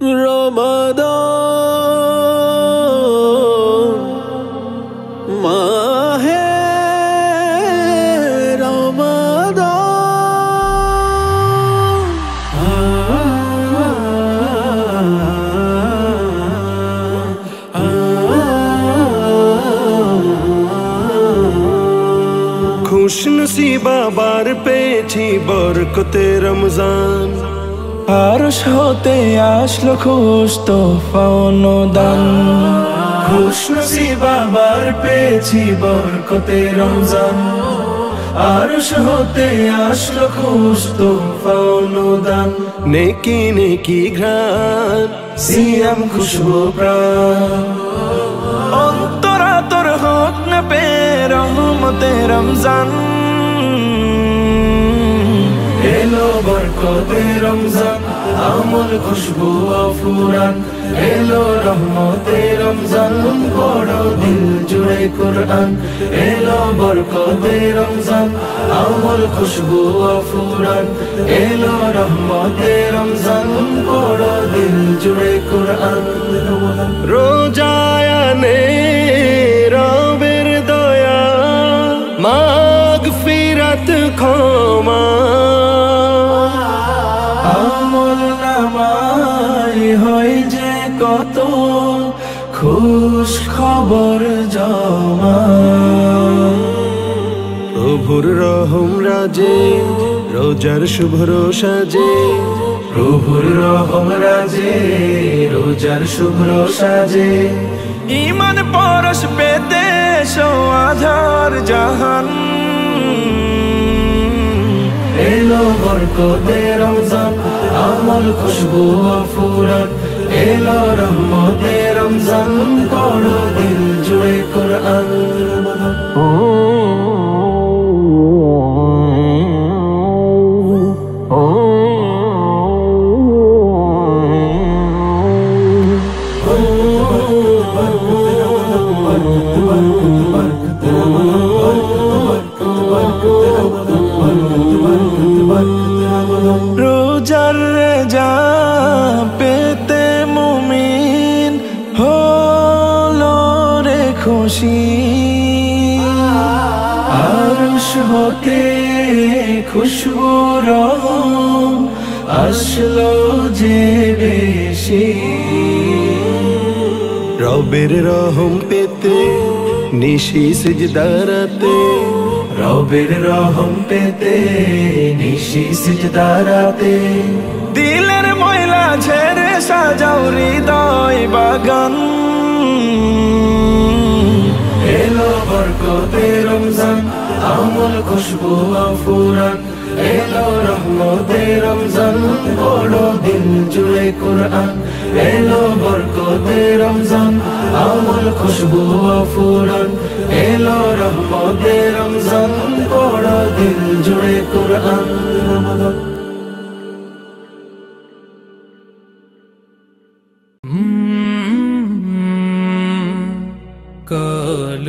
রমাদান মাহে রমাদান খুশনসিবা বার পেয়েছি বরকতে রমজান আরশ হতে আসলো খুশ তোফা অনুদান খুশনসিবা বার পেয়েছি বরকতে রমজান আরশ হতে আসলো খুশ তোফা অনুদান নেকি নেকি ঘ্রাণ সিয়াম খুশবু প্রাণ অন্তরাতর হোক না পে রহমতে রমজান এলো বরকতে রমজান আমল খুশবু ফুরান এলো রহমতে রমজান পড়ো দিল জুড়ে কুরআন এলো বরকতে রমজান আমল খুশবু ফুরান এলো রহমতে রমজান পড়ো দিল জুড়ে কুরআন রোজায়ানে রবের দয়া মাগফিরাত ক্ষমা আমল নামায় হয় যে কত খুশ খবর জমা প্রভুর রহম রাজে রোজার শুভ্র সাজে প্রভুর রহম রাজে রোজার শুভ্র সাজে ঈমান পরশ পেতে আধার জাহান এলো বরকতে রমজান আমল খুশবু ফুরান এলো রহমতে রমজান পড়ো দিল জুড়ে কুরআন রোজার রেজা পেতে মুমিন হলো রে খুশি আরশ হতে খুশবু রহম আসলো যে বেশি রবের রহম পেতে নিশি সিজদারাতে রবের রহম পেতে নিশি সিজদারাতে দিলের ময়লা ঝেড়ে সাজাও হৃদয় বাগান এলো বরকতে রমজান আমল খুশবু ফুরান এলো রহমতে রমজান পড়ো দিল জুড়ে কুরআন এলো বরকতে রমজান আমল খুশবু ফুরান এলো রহমতে রমজান পড়ো দিল জুড়ে কুরআন কাল